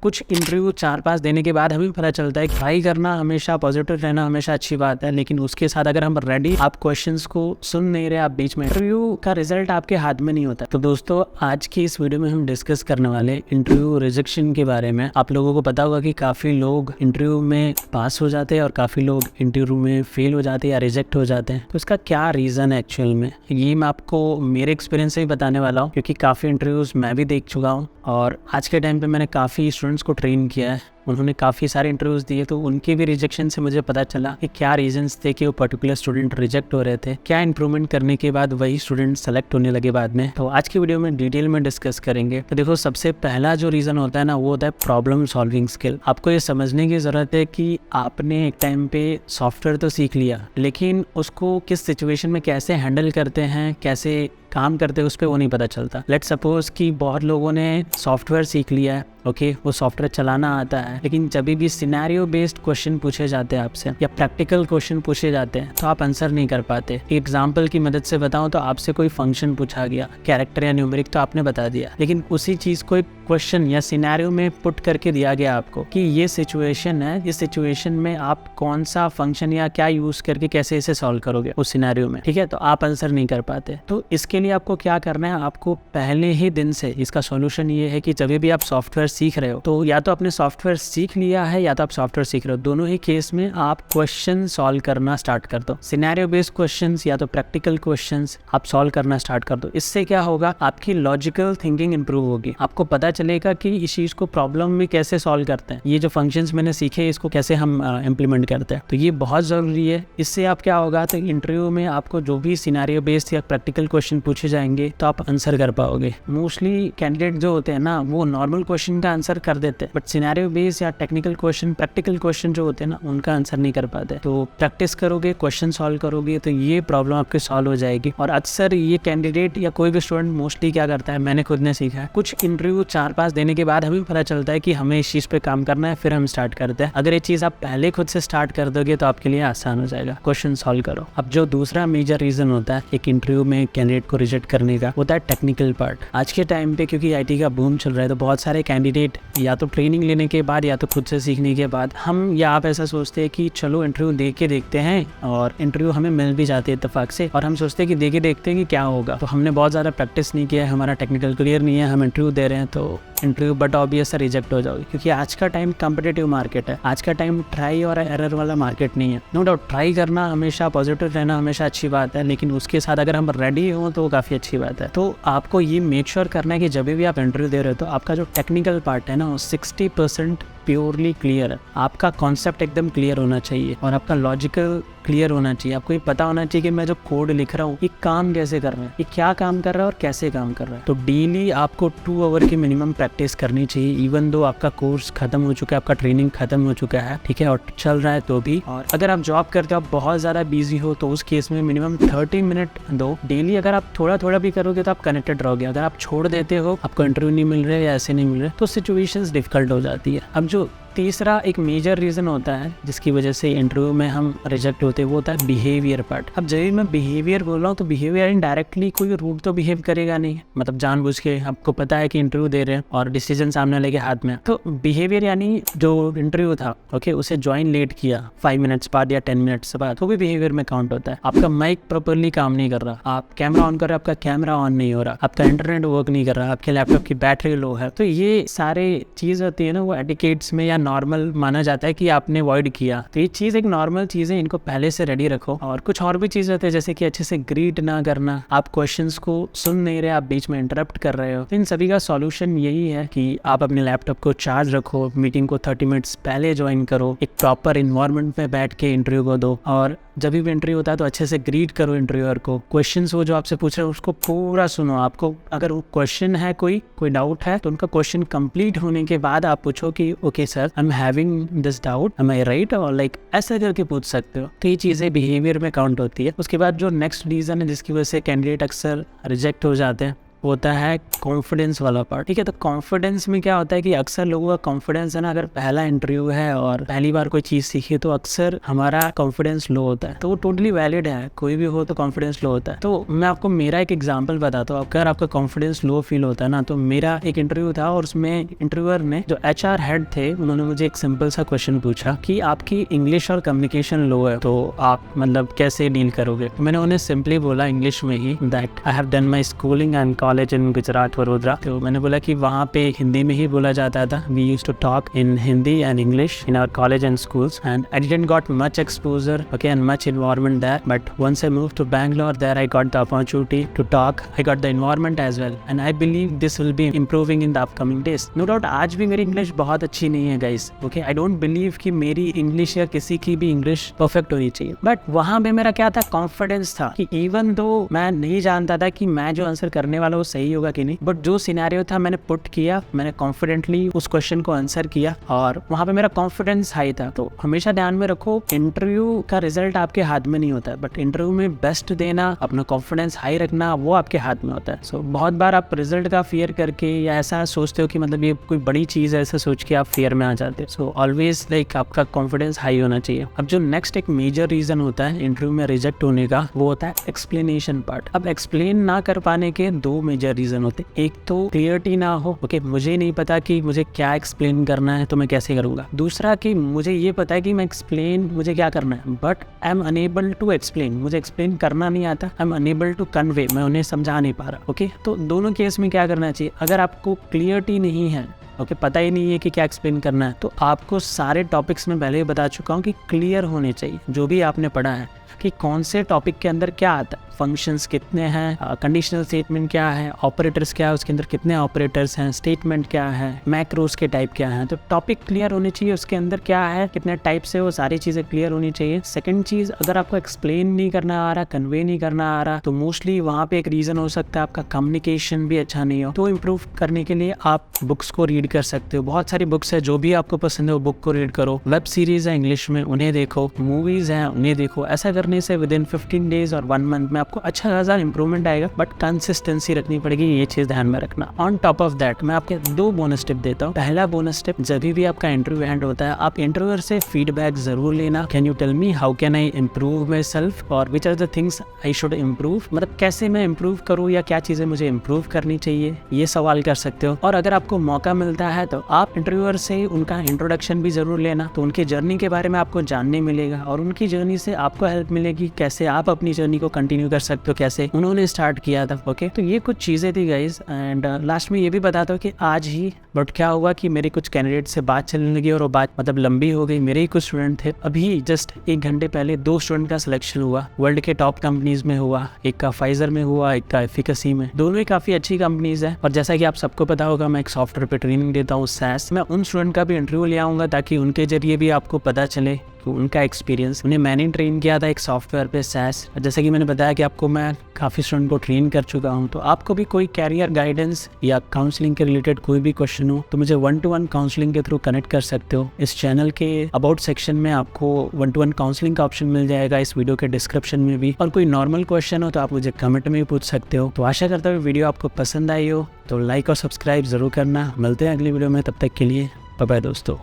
कुछ इंटरव्यू 4-5 देने के बाद हमें पता चलता है कि ट्राई करना हमेशा, पॉजिटिव रहना हमेशा अच्छी बात है, लेकिन उसके साथ अगर हम रेडी, आप क्वेश्चंस को सुन नहीं रहे, आप बीच में, इंटरव्यू का रिजल्ट आपके हाथ में नहीं होता। तो दोस्तों, आज की इस वीडियो में हम डिस्कस करने वाले इंटरव्यू रिजेक्शन के बारे में। आप लोगों को पता होगा कि काफ़ी लोग इंटरव्यू में पास हो जाते हैं और काफ़ी लोग इंटरव्यू में फेल हो जाते हैं या रिजेक्ट हो जाते हैं। तो इसका क्या रीज़न है एक्चुअल में, ये मैं आपको मेरे एक्सपीरियंस से ही बताने वाला हूँ, क्योंकि काफ़ी इंटरव्यूज़ मैं भी देख चुका हूँ और आज के टाइम पे मैंने काफ़ी स्टूडेंट्स को ट्रेन किया है। उन्होंने काफ़ी सारे इंटरव्यूज़ दिए, तो उनके भी रिजेक्शन से मुझे पता चला कि क्या रीजंस थे कि वो पर्टिकुलर स्टूडेंट रिजेक्ट हो रहे थे, क्या इंप्रूवमेंट करने के बाद वही स्टूडेंट सेलेक्ट होने लगे बाद में। तो आज की वीडियो में डिटेल में डिस्कस करेंगे। तो देखो, सबसे पहला जो रीज़न होता है ना, वो होता है प्रॉब्लम सॉल्विंग स्किल। आपको ये समझने की ज़रूरत है कि आपने एक टाइम पे सॉफ्टवेयर तो सीख लिया, लेकिन उसको किस सिचुएशन में कैसे हैंडल करते हैं, कैसे काम करते हैं, उस पर वो नहीं पता चलता। लेट्स सपोज कि बहुत लोगों ने सॉफ्टवेयर सीख लिया है, ओके, वो सॉफ्टवेयर चलाना आता है, लेकिन जब भी सिनेरियो बेस्ड क्वेश्चन पूछे जाते हैं आपसे या प्रैक्टिकल क्वेश्चन पूछे जाते हैं तो आप आंसर नहीं कर पाते। एग्जाम्पल की मदद से बताऊं तो आपसे कोई फंक्शन पूछा गया, कैरेक्टर या न्यूमेरिक, तो आपने बता दिया, लेकिन उसी चीज़ को एक क्वेश्चन या सिनेरियो में पुट करके दिया गया आपको कि ये सिचुएशन है, इस सिचुएशन में आप कौन सा फंक्शन या क्या यूज करके कैसे इसे सॉल्व करोगे उस सिनेरियो में, ठीक है, तो आप आंसर नहीं कर पाते। तो इसके लिए आपको क्या करना है, आपको पहले ही दिन से इसका सॉल्यूशन ये है कि जब भी आप सॉफ्टवेयर सीख रहे हो, तो या तो आपने सॉफ्टवेयर सीख लिया है या तो आप सॉफ्टवेयर सीख रहे हो, दोनों ही केस में आप क्वेश्चन सॉल्व करना स्टार्ट कर दो। सिनेरियो बेस्ड क्वेश्चंस या तो प्रैक्टिकल क्वेश्चंस आप सॉल्व करना स्टार्ट कर दो। इससे क्या होगा, आपकी लॉजिकल थिंकिंग इंप्रूव होगी। आपको पता चलेगा कि इस चीज को प्रॉब्लम में कैसे सॉल्व करते हैं, ये जो फंक्शंस मैंने सीखे इसको कैसे हम इम्प्लीमेंट करते हैं। तो ये बहुत जरूरी है। इससे आप क्या होगा, तो इंटरव्यू में आपको जो भी सिनेरियो बेस्ड या प्रैक्टिकल क्वेश्चन पूछे जाएंगे तो आप आंसर कर पाओगे। मोस्टली कैंडिडेट जो होते हैं ना, वो नॉर्मल क्वेश्चन का आंसर कर देते हैं, बट सिनेरियो बेस्ड या टेक्निकल क्वेश्चन, प्रैक्टिकल क्वेश्चन जो होते हैं ना, उनका आंसर नहीं कर पाते। तो प्रैक्टिस करोगे, क्वेश्चन सॉल्व करोगे, तो ये प्रॉब्लम आपकी सॉल्व हो जाएगी। और अक्सर ये कैंडिडेट या कोई भी स्टूडेंट मोस्टली क्या करता है, मैंने खुद ने सीखा है, कुछ इंटरव्यू 4-5 देने के बाद हमें पता चलता है कि हमें इस चीज़ पे काम करना है, फिर हम स्टार्ट करते हैं। अगर ये चीज़ आप पहले खुद से स्टार्ट कर दोगे तो आपके लिए आसान हो जाएगा, क्वेश्चन सॉल्व करो। अब जो दूसरा मेजर रीजन होता है एक इंटरव्यू में कैंडिडेट को रिजेक्ट करने का, होता है टेक्निकल पार्ट। आज के टाइम पे क्योंकि आईटी का बूम चल रहा है, तो बहुत सारे कैंडिडेट या तो ट्रेनिंग लेने के बाद या तो खुद से सीखने के बाद, हम या आप ऐसा सोचते हैं कि चलो इंटरव्यू दे के देखते हैं, और इंटरव्यू हमें मिल भी जाती है इत्तेफाक से, और हम सोचते हैं कि दे के देखते हैं कि क्या होगा। तो हमने बहुत ज़्यादा प्रैक्टिस नहीं किया है, हमारा टेक्निकल क्लियर नहीं है, हम इंटरव्यू दे रहे हैं तो इंटरव्यू बट ऑब्वियस रिजेक्ट हो जाओगे, क्योंकि आज का टाइम कॉम्पिटिटिव मार्केट है। आज का टाइम ट्राई और एरर वाला मार्केट नहीं है। नो डाउट, ट्राई करना हमेशा, पॉजिटिव रहना हमेशा अच्छी बात है, लेकिन उसके साथ अगर हम रेडी हो तो वो काफ़ी अच्छी बात है। तो आपको ये मेक श्योर करना है कि जब भी आप इंटरव्यू दे रहे हो तो आपका जो टेक्निकल पार्ट है ना, 60% प्योरली क्लियर है। आपका कॉन्सेप्ट एकदम क्लियर होना चाहिए और आपका लॉजिकल क्लियर होना चाहिए। आपको ये पता होना चाहिए कि मैं जो कोड लिख रहा हूँ ये काम कैसे कर रहा है, ये क्या काम कर रहा है और कैसे काम कर रहा है। तो डेली आपको 2 आवर की मिनिमम प्रैक्टिस करनी चाहिए, इवन दो आपका कोर्स खत्म हो चुका है, आपका ट्रेनिंग खत्म हो चुका है, ठीक है, और चल रहा है तो भी। और अगर आप जॉब करते हो, आप बहुत ज़्यादा बिजी हो, तो उस केस में मिनिमम 30 मिनट दो डेली। अगर आप थोड़ा थोड़ा भी करोगे तो आप कनेक्टेड रहोगे। अगर आप छोड़ देते हो, आपको इंटरव्यू नहीं मिल रहे या ऐसे नहीं मिल रहे, तो सिचुएशंस डिफिकल्ट हो जाती है। अब जो तीसरा एक मेजर रीज़न होता है जिसकी वजह से इंटरव्यू में हम रिजेक्ट होते हैं, वो होता है बिहेवियर पार्ट। अब जब मैं बिहेवियर बोल रहा हूँ तो बिहेवियर इनडायरेक्टली कोई रूट तो बिहेव करेगा नहीं, मतलब जानबूझ के, आपको पता है कि इंटरव्यू दे रहे हैं और डिसीजन सामने लेके हाथ में। तो बिहेवियर यानी जो इंटरव्यू था, ओके, उसे ज्वाइन लेट किया 5 मिनट्स बाद या 10 मिनट्स बाद, तो भी बिहेवियर में काउंट होता है। आपका माइक प्रॉपरली काम नहीं कर रहा, आप कैमरा ऑन कर रहे हो, आपका कैमरा ऑन नहीं हो रहा, आपका इंटरनेट वर्क नहीं कर रहा, आपके लैपटॉप की बैटरी लो है, तो ये सारे चीज़ होती है ना, वो एटिकेट्स में या नॉर्मल माना जाता है कि आपने अवॉइड किया। तो ये चीज़ एक नॉर्मल चीज़ है, इनको पहले से रेडी रखो। और कुछ और भी चीज़ होते हैं जैसे कि अच्छे से ग्रीट ना करना, आप क्वेश्चंस को सुन नहीं रहे, आप बीच में इंटरप्ट कर रहे हो। तो इन सभी का सॉल्यूशन यही है कि आप अपने लैपटॉप को चार्ज रखो, मीटिंग को 30 मिनट्स पहले ज्वाइन करो, एक प्रॉपर इन्वायरमेंट में बैठ के इंटरव्यू को दो, और जब भी इंटरव्यू होता है तो अच्छे से ग्रीट करो इंटरव्यूअर को। क्वेश्चंस वो जो आपसे पूछ रहे हैं उसको पूरा सुनो। आपको अगर वो क्वेश्चन है, कोई डाउट है, तो उनका क्वेश्चन कंप्लीट होने के बाद आप पूछो कि okay sir, I am having this doubt, am I right, और लाइक ऐसा करके पूछ सकते हो। तो ये चीज़ें बिहेवियर में काउंट होती है। उसके बाद जो नेक्स्ट रीज़न है जिसकी वजह से कैंडिडेट अक्सर रिजेक्ट हो जाते हैं, होता है कॉन्फिडेंस वाला पार्ट, ठीक है। तो कॉन्फिडेंस में क्या होता है कि अक्सर लोगों का कॉन्फिडेंस है ना, अगर पहला इंटरव्यू है और पहली बार कोई चीज़ सीखी तो अक्सर हमारा कॉन्फिडेंस लो होता है। तो वो टोटली वैलिड है, कोई भी हो तो कॉन्फिडेंस लो होता है। तो मैं आपको मेरा एक एग्जाम्पल बताता हूँ। अगर आपका कॉन्फिडेंस लो फील होता है ना, तो मेरा एक इंटरव्यू था और उसमें इंटरव्यूअर ने, जो HR हेड थे, उन्होंने मुझे एक सिंपल सा क्वेश्चन पूछा कि आपकी इंग्लिश और कम्युनिकेशन लो है, तो आप मतलब कैसे डील करोगे। मैंने उन्हें सिंपली बोला इंग्लिश में ही that I have done my schooling and college in Gujarat Vadodara. तो मैंने बोला कि वहाँ पे हिंदी में ही बोला जाता था, we used to talk in Hindi and English in our college and schools and I didn't got much exposure okay and much environment there, but once I move to Bangalore there I got the opportunity to talk, I got the environment as well and I believe this will be improving in the upcoming days. No doubt आज भी मेरी English बहुत अच्छी नहीं है guys, okay. I don't believe कि मेरी English या किसी की भी इंग्लिश परफेक्ट होनी चाहिए, बट वहाँ पे मेरा क्या था, कॉन्फिडेंस था कि इवन दो मैं नहीं जानता था कि मैं जो आंसर करने वाला वो सही होगा कि नहीं, बट जो सिनेरियो था मैंने पुट किया, मैंने कॉन्फिडेंटली उस क्वेश्चन को आंसर किया और वहाँ पे मेरा कॉन्फिडेंस हाई था। तो हमेशा ध्यान में रखो, इंटरव्यू का रिजल्ट आपके हाथ में नहीं होता है, बट इंटरव्यू में बेस्ट देना, अपना कॉन्फिडेंस हाई रखना, वो आपके हाथ में होता है। सो बहुत बार आप रिजल्ट का फियर करके या ऐसा सोचते हो कि मतलब ये कोई बड़ी चीज है, ऐसा सोच के आप फियर में आ जाते हो। सो ऑलवेज लाइक आपका कॉन्फिडेंस हाई होना चाहिए। अब जो नेक्स्ट एक मेजर रीजन होता है इंटरव्यू में रिजेक्ट होने का, वो होता है एक्सप्लेनेशन पार्ट। अब एक्सप्लेन ना कर पाने के दो मेजर रीजन होते हैं। एक तो क्लियरिटी ना हो, ओके, मुझे नहीं पता कि मुझे क्या एक्सप्लेन करना है तो मैं कैसे करूंगा। दूसरा कि मुझे ये पता है कि मैं एक्सप्लेन मुझे क्या करना है, but I am unable to explain, मुझे एक्सप्लेन करना नहीं आता, I am unable to convey, मैं उन्हें समझा नहीं पा रहा, ओके। तो दोनों केस में क्या करना चाहिए, अगर आपको क्लियरिटी नहीं है, ओके, पता ही नहीं है कि क्या एक्सप्लेन करना है, तो आपको सारे टॉपिक्स में पहले ही बता चुका हूँ कि क्लियर होने चाहिए जो भी आपने पढ़ा है, कि कौन से टॉपिक के अंदर क्या आता है, फंक्शंस कितने हैं, कंडीशनल स्टेटमेंट क्या है, ऑपरेटर्स क्या है, उसके अंदर कितने ऑपरेटर्स हैं, स्टेटमेंट क्या है, मैक्रोस के टाइप क्या है। तो टॉपिक क्लियर होनी चाहिए, उसके अंदर क्या है, कितने टाइप से, वो सारी चीज़ें क्लियर होनी चाहिए। सेकंड चीज़, अगर आपको एक्सप्लेन नहीं करना आ रहा, कन्वे नहीं करना आ रहा, तो मोस्टली वहाँ पे एक रीज़न हो सकता है आपका कम्युनिकेशन भी अच्छा नहीं हो। तो इम्प्रूव करने के लिए आप बुक्स को रीड कर सकते हो, बहुत सारी बुक्स है, जो भी आपको पसंद है वो बुक को रीड करो। वेब सीरीज़ है इंग्लिश में, उन्हें देखो, मूवीज़ हैं उन्हें देखो। ऐसा करने से विद इन 15 डेज और 1 मंथ में आपको अच्छा खासा इंप्रूवमेंट आएगा, बट कंसिस्टेंसी रखनी पड़ेगी, ये चीज ध्यान में रखना। ऑन टॉप ऑफ दैट मैं आपके 2 बोनस टिप देता हूँ। पहला बोनस टिप, जब भी आपका इंटरव्यू एंड होता है, आप इंटरव्यूअर से फीडबैक जरूर लेना। Can you tell me how can I improve my self और which are the things I should improve, मतलब कैसे मैं इम्प्रूव करूँ या क्या चीजें मुझे इम्प्रूव करनी चाहिए, ये सवाल कर सकते हो। और अगर आपको मौका मिलता है तो आप इंटरव्यूअर से उनका इंट्रोडक्शन भी जरूर लेना, तो उनके जर्नी के बारे में आपको जानने मिलेगा और उनकी जर्नी से आपको हेल्प मिलेगी कैसे आप अपनी जर्नी को कंटिन्यू कर सकते हो, कैसे उन्होंने स्टार्ट किया था, ओके। तो ये कुछ चीज़ें थी गाइज। एंड लास्ट में ये भी बताता हूँ कि आज ही बट क्या हुआ कि मेरे कुछ कैंडिडेट से बात चलने लगी और वो बात मतलब लंबी हो गई। मेरे ही कुछ स्टूडेंट थे, अभी जस्ट 1 घंटे पहले 2 स्टूडेंट का सिलेक्शन हुआ, वर्ल्ड के टॉप कंपनीज में हुआ, एक का फाइजर में हुआ, एक का एफिकेसी में। दोनों ही काफ़ी अच्छी कंपनीज है। और जैसा कि आप सबको पता होगा, मैं एक सॉफ्टवेयर पे ट्रेनिंग देता हूँ SaaS। मैं उन स्टूडेंट का भी इंटरव्यू ले आऊँगा ताकि उनके जरिए भी आपको पता चले उनका एक्सपीरियंस। उन्हें मैंने ट्रेन किया था एक सॉफ्टवेयर पे SaaS। जैसा कि मैंने बताया कि आपको मैं काफ़ी स्टूडेंट को ट्रेन कर चुका हूं, तो आपको भी कोई कैरियर गाइडेंस या काउंसलिंग के रिलेटेड कोई भी क्वेश्चन हो तो मुझे 1-to-1 काउंसलिंग के थ्रू कनेक्ट कर सकते हो। इस चैनल के अबाउट सेक्शन में आपको 1-to-1 काउंसलिंग का ऑप्शन मिल जाएगा, इस वीडियो के डिस्क्रिप्शन में भी। और कोई नॉर्मल क्वेश्चन हो तो आप मुझे कमेंट में भी पूछ सकते हो। तो आशा करता हूँ वीडियो आपको पसंद आई हो, तो लाइक और सब्सक्राइब जरूर करना। मिलते हैं अगली वीडियो में, तब तक के लिए बाय बाय दोस्तों।